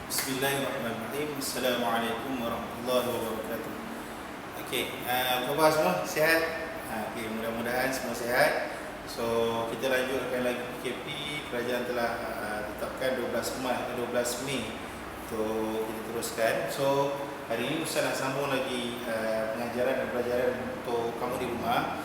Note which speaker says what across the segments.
Speaker 1: Bismillahirrahmanirrahim. Assalamualaikum warahmatullahi wabarakatuh. Okey, apa khabar semua? Sihat? Okey, mudah-mudahan semua sihat. So, kita lanjutkan lagi PKP. Kerajaan telah tetapkan 12 Mei untuk kita teruskan. So, hari ini Ustaz nak sambung lagi pengajaran dan pelajaran untuk kamu di rumah.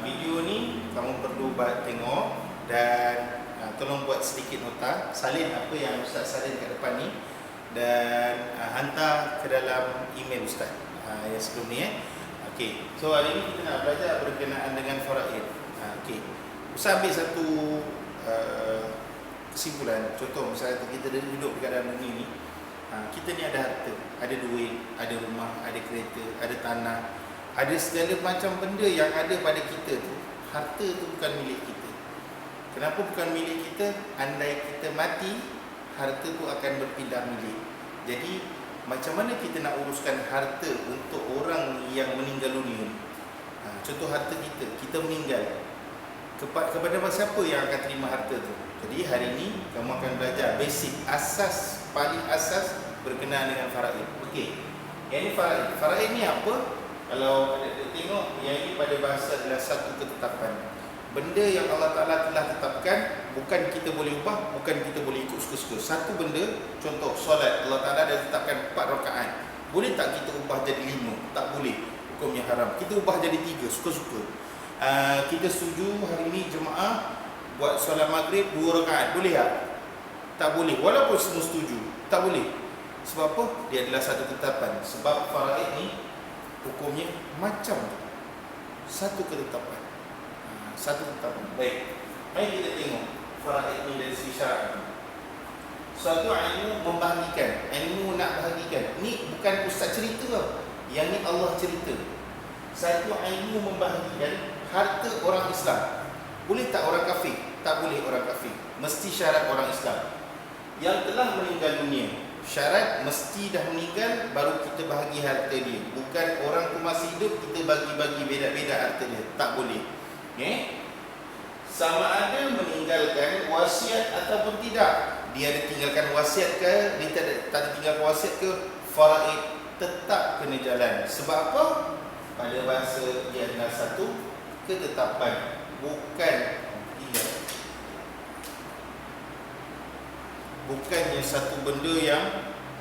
Speaker 1: Video ni kamu perlu tengok dan tolong buat sedikit nota, salin apa yang Ustaz salin kat depan ni dan hantar ke dalam email Ustaz yang sebelum ni Okey. So hari ni kita nak belajar berkenaan dengan faraid. Okey. Ustaz ambil satu kesimpulan. Contoh misalnya kita hidup dekat dalam dunia ni, kita ni ada harta, ada duit, ada rumah, ada kereta, ada tanah, ada segala macam benda yang ada pada kita tu. Harta tu bukan milik kita. Kenapa bukan milik kita? Andai kita mati, harta tu akan berpindah milik. Jadi, macam mana kita nak uruskan harta untuk orang yang meninggal dunia? Contoh harta kita meninggal. Kepada siapa yang akan terima harta tu? Jadi, hari ini kamu akan belajar basic, paling asas berkenaan dengan faraid. Okey. Yang ini faraid. Faraid ni apa? Kalau ada tengok, yang ini pada bahasa adalah satu ketetapan. Benda yang Allah Ta'ala telah tetapkan, bukan kita boleh ubah, bukan kita boleh ikut suka-suka. Satu benda, contoh solat, Allah Ta'ala dah tetapkan 4 rakaat. Boleh tak kita ubah jadi 5? Tak boleh, hukumnya haram. Kita ubah jadi 3, suka-suka. Kita setuju hari ini jemaah buat solat maghrib 2 rakaat, boleh tak? Tak boleh, walaupun semua setuju, tak boleh. Sebab apa? Dia adalah satu ketetapan. Sebab faraid ni hukumnya macam satu ketetapan. Satu ketetapan. Baik, mari kita tengok faraid ni dari segi syarak. Suatu ilmu membahagikan, ilmu nak bahagikan. Ni bukan ustaz cerita tau. Yang ni Allah cerita. Satu ilmu membahagikan harta orang Islam. Boleh tak orang kafir? Tak boleh orang kafir. Mesti syarat orang Islam yang telah meninggal dunia. Syarat mesti dah meninggal baru kita bahagi harta dia. Bukan orang tu masih hidup kita bagi-bagi beda-beda harta dia. Tak boleh. Sama ada meninggalkan wasiat ataupun tidak. Dia ada tinggalkan wasiat ke, dia tak ada tinggalkan wasiat ke, faraid tetap kena jalan. Sebab apa? Pada bahasa dia adalah satu ketetapan, bukannya satu benda yang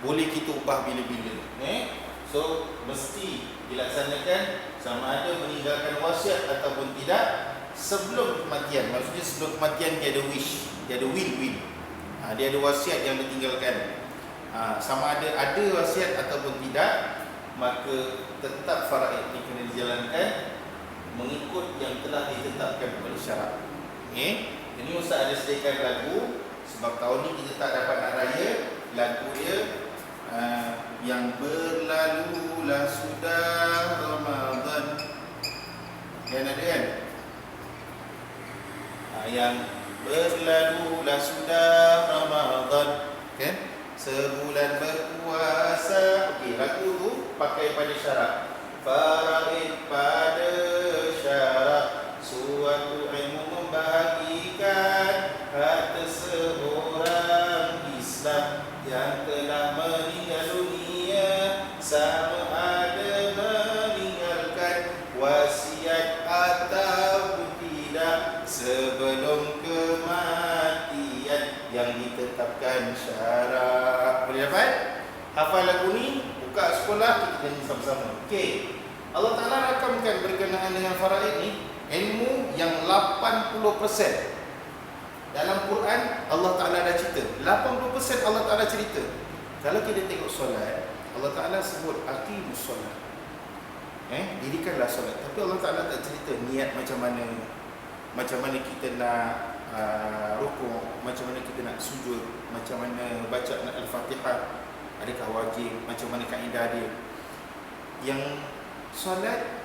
Speaker 1: boleh kita ubah bila-bila. So mesti dilaksanakan sama ada meninggalkan wasiat ataupun tidak sebelum kematian. Maksudnya sebelum kematian dia ada wish, dia ada will. Dia ada wasiat yang ditinggalkan. Sama ada wasiat ataupun tidak, maka tetap faraid ini kena dijalankan mengikut yang telah ditetapkan oleh syarak. Ini Ustaz ada sediakan lagu sebab tahun ni kita tak dapat nak raya. Lagu dia yang berlalulah sudah Ramadan. Kan ada kan? Yang berlalulah sudah Ramadan, kan? Sebulan berpuasa. Okey, lagu tu pakai pada syarat. Faraid pada syarat. Suatu ilmu membahagikan harta seorang Islam yang telah meninggal dunia, sama ada meninggalkan wasiat atau tidak sebelum kematian yang ditetapkan syarak. Boleh dapat? Hafal lagu ni, buka sekolah, kita nyanyi sama-sama. Okey. Allah Ta'ala rakamkan berkenaan dengan faraid ni ilmu yang 80%. Dalam Quran Allah Ta'ala dah cerita 80% Allah Ta'ala cerita. Kalau kita tengok solat, Allah Ta'ala sebut aqimus solat, dirikanlah solat. Tapi Allah Ta'ala tak cerita niat macam mana kita nak rukuk, macam mana kita nak sujud, macam mana baca Al-Fatihah, adakah wajib, macam mana kaedah dia. Yang solat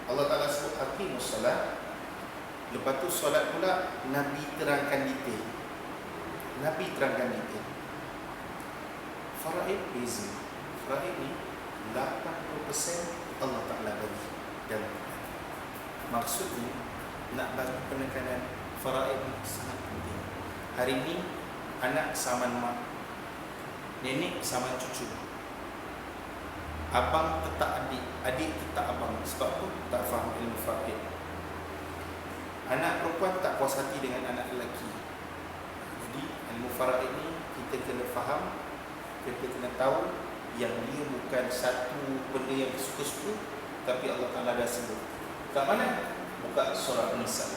Speaker 1: Allah Ta'ala sebut aqimus solat. Lepas tu solat pula Nabi terangkan detail. Faraid beza. Faraid ni 80% Allah Ta'ala bagi dalam Quran. Maksudnya nak bagi penekanan faraid sangat penting. Hari ini anak saman mak, Nenek sama cucu, abang tetap adik, adik tetap abang. Sebab apa? Tak faham ilmu faraid. Anak perempuan tak puas hati dengan anak lelaki. Jadi ilmu faraid ni kita kena faham, kita kena tahu yang dia bukan satu benda yang suka-suka, tapi Allah Ta'ala dah sebut. Kat mana? Buka surah An-Nisa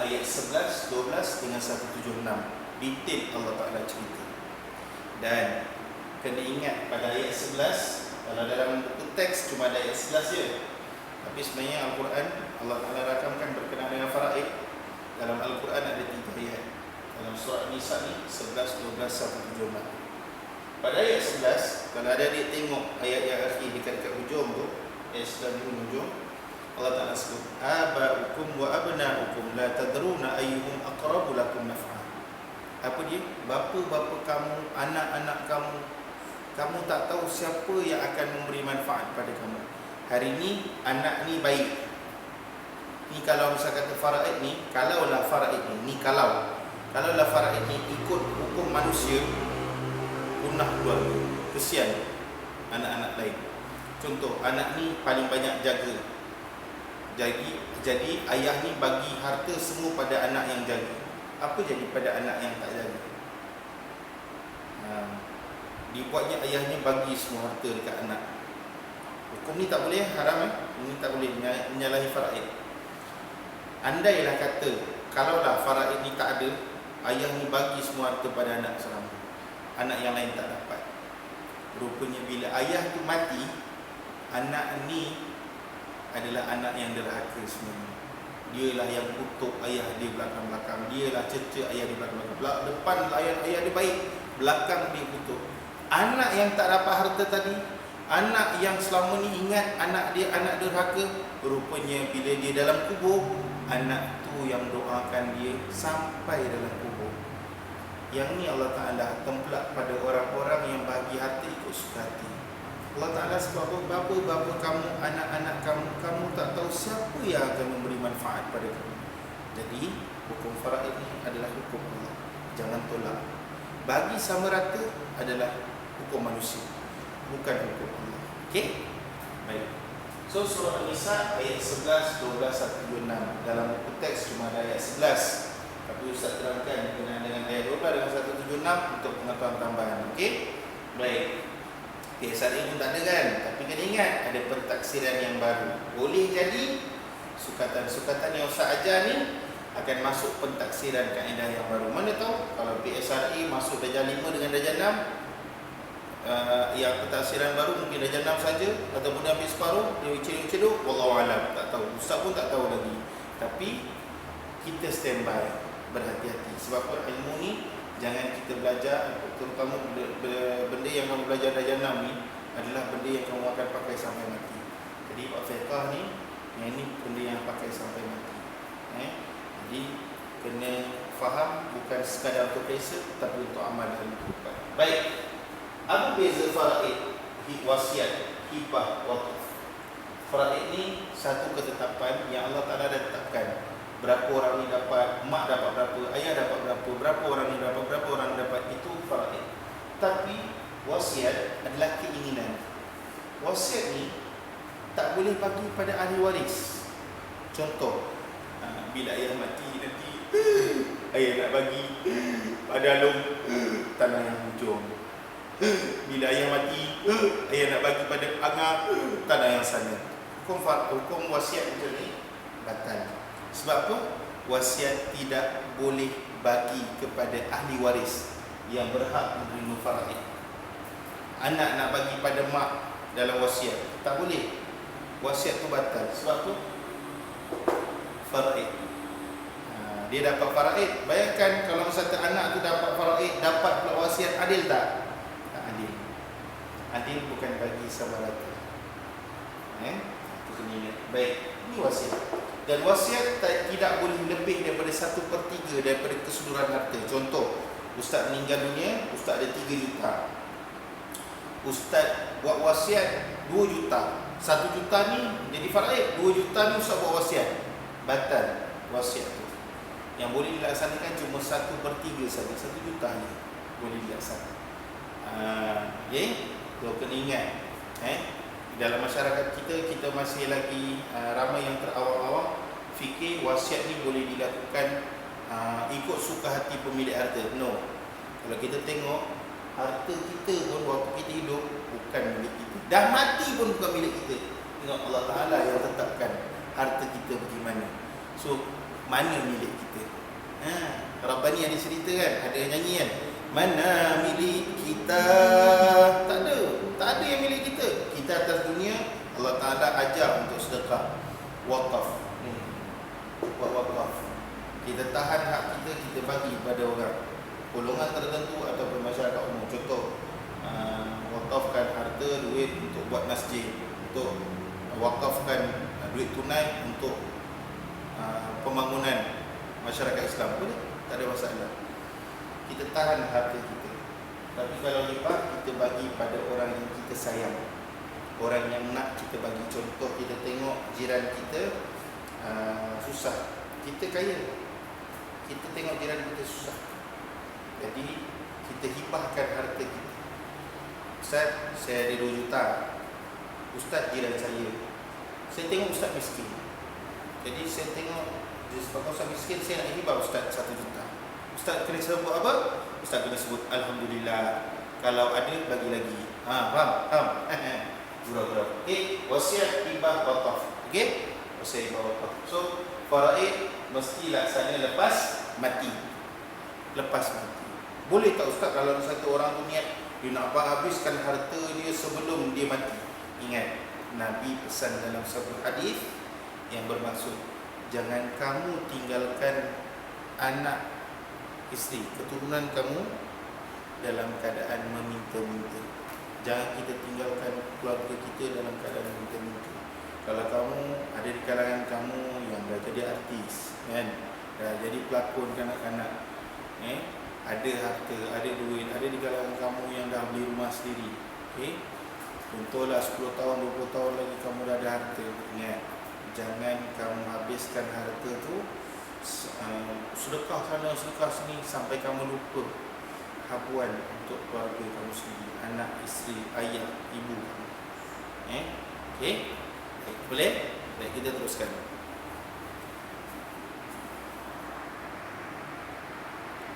Speaker 1: ayat 11, 12 dengan 176. Detail Allah Ta'ala cerita. Dan kena ingat pada ayat 11, kalau dalam buku teks cuma ada ayat 11 je, tapi sebenarnya Al-Quran Allah Ta'ala rakamkan berkenaan dengan faraid. Dalam Al-Quran ada 3 ayat. Dalam surah An-Nisa ni 11, 12, 176. Pada ayat 11, kalau ada adik tengok ayat yang akhir dekat hujung tu, ayat 11 di hujung, Allah Ta'ala sebut aba'ukum wa abna'ukum la tadruna ayyuhum aqrabu lakum naf'a. Apa dia? Bapa-bapa kamu, anak-anak kamu, kamu tak tahu siapa yang akan memberi manfaat pada kamu. Hari ni anak ni baik. Ni kalau misal kata faraid ni, kalaulah faraid ni kalaulah faraid ni ikut hukum manusia, punah keluarga, kesian anak-anak lain. Contoh, anak ni paling banyak jaga. Jadi ayah ni bagi harta semua pada anak yang jaga. Apa jadi pada anak yang tak jaga? Dibuatnya ayahnya bagi semua harta dekat anak. Hukum ni tak boleh, haram Ini tak boleh, menyalahi faraid. Andailah kata kalaulah faraid ni tak ada, ayah ni bagi semua harta pada anak selama, anak yang lain tak dapat. Rupanya bila ayah tu mati, anak ni adalah anak yang derhaka sebenarnya. Dialah yang kutuk ayah dia belakang-belakang, dialah cerca ayah dia belakang-belakang. Depan ayah dia baik, belakang dia kutuk. Anak yang tak dapat harta tadi, anak yang selama ni ingat anak dia anak derhaka, rupanya bila dia dalam kubur, anak tu yang doakan dia sampai dalam kubur. Yang ni Allah Ta'ala templak pada orang-orang yang bagi harta ikut suka hati. Allah Ta'ala sebab bapa-bapa kamu, anak-anak kamu, kamu tak tahu siapa yang akan memberi manfaat pada kamu. Jadi hukum faraid ini adalah hukum Allah, jangan tolak. Bagi sama rata adalah hukum manusia, bukan hukum Allah. Okey? Baik. So surah An-Nisa ayat 11, 12, 126. Dalam buku teks cuma ada ayat 11, tapi Ustaz terangkan berkenaan dengan ayat 12 dengan 176 untuk pengetahuan tambahan. Okey? Baik. Saat ini pun tak ada kan, tapi kena ingat ada pentaksiran yang baru. Boleh jadi sukatan-sukatan yang Ustaz ajar ni akan masuk pentaksiran kaedah yang baru. Mana tahu kalau PSRE masuk darjah 5 dengan darjah 6, yang pentaksiran baru mungkin darjah 6 saja, ataupun dah ambil separuh, dia cedok-cedok, wallahualam, tak tahu. Ustaz pun tak tahu lagi. Tapi kita standby, berhati-hati. Sebab ilmu ni jangan kita belajar, terutama benda yang kamu belajar darjah 6 ni adalah benda yang kamu akan pakai sampai mati. Jadi bab fiqh ni, yang ini benda yang pakai sampai mati. Jadi kena faham, bukan sekadar untuk resa, tapi untuk amal dalam kehidupan. Baik. Apa beza faraid, wasiat, hibah, waqf? Faraid ni satu ketetapan yang Allah Ta'ala dah tetapkan. Berapa orang ni dapat, mak dapat berapa, ayah dapat berapa orang ni dapat, berapa orang dapat, itu faraid. Tapi wasiat adalah keinginan. Wasiat ni tak boleh bagi pada ahli waris. Contoh, bila ayah mati nanti ayah nak bagi pada alung tanah yang hujung. Bila ayah mati, ayah nak bagi pada angah tanah yang sana. Hukum wasiat macam ni batal. Sebab apa? Wasiat tidak boleh bagi kepada ahli waris yang berhak menerima faraid. Anak nak bagi pada mak dalam wasiat, tak boleh. Wasiat tu batal. Sebab tu faraid. Dia dapat faraid. Bayangkan kalau satu anak tu dapat faraid, dapat pula wasiat, adil tak? Tak adil. Adil bukan bagi sama rata. Itu kena ingat. Baik, ini wasiat. Dan wasiat tidak boleh lebih daripada 1/3 daripada keseluruhan harta. Contoh, Ustaz meninggal dunia, Ustaz ada 3 juta. Ustaz buat wasiat 2 juta. 1 juta ni jadi faraid, 2 juta ni Ustaz buat wasiat. Batal wasiat tu. Yang boleh dilaksanakan cuma 1/3 saja, 1 juta ni boleh dilaksanakan. Okay, so kena ingat dalam masyarakat kita masih lagi ramai yang terawang-awang fikir wasiat ni boleh dilakukan ikut suka hati pemilik harta. No. Kalau kita tengok harta kita pun waktu kita hidup bukan milik kita, dah mati pun bukan milik kita. Tengok Allah Ta'ala yang tetapkan harta kita bagaimana. So mana milik kita? Rabbani ada cerita kan, ada yang nyanyi kan, mana milik kita? Tak ada yang milik kita. Kita atas dunia Allah Ta'ala ajar untuk sedekah, wakaf, buat wakaf. Kita tahan hak kita, kita bagi pada orang, golongan tertentu ataupun masyarakat umum. Contoh, wakafkan harta, duit untuk buat masjid, untuk wakafkan duit tunai untuk pembangunan masyarakat Islam. Boleh, tak ada masalah. Kita tahan harta kita. Tapi kalau lepas, kita bagi pada orang yang kita sayang, orang yang nak kita bagi. Contoh, kita tengok jiran kita susah, kita kaya, kita tengok jiran kita susah, jadi kita hibahkan harta kita. Ustaz, saya ada 2 juta. Ustaz, jiran saya tengok Ustaz miskin, jadi saya tengok dia sebagai Ustaz miskin, saya nak hibah Ustaz 1 juta. Ustaz kena sebut apa? Ustaz kena sebut Alhamdulillah, kalau ada bagi lagi. Faham? Gurau-gurau. Okay, wasiat hibah wakaf. Okay, wasiat hibah wakaf. So faraid mesti laksana lepas mati. Boleh tak Ustaz kalau satu orang tu niat dia nak habiskan harta dia sebelum dia mati? Ingat, Nabi pesan dalam satu hadis yang bermaksud, jangan kamu tinggalkan anak, isteri, keturunan kamu dalam keadaan meminta-minta. Jangan kita tinggalkan keluarga kita dalam keadaan meminta-minta. Kalau kamu ada di kalangan kamu yang dah jadi artis, kan, dah jadi pelakon kanak-kanak, ada harta, ada duit, ada di kalangan kamu yang dah beli rumah sendiri, okay? Contohlah 10 tahun, 20 tahun lagi kamu dah ada harta. Ingat, jangan kamu habiskan harta tu sedekah sana, sedekah sini sampai kamu lupa habuan untuk keluarga kamu sendiri, anak, isteri, ayah, ibu kamu. Okay? Boleh? Baik, kita teruskan.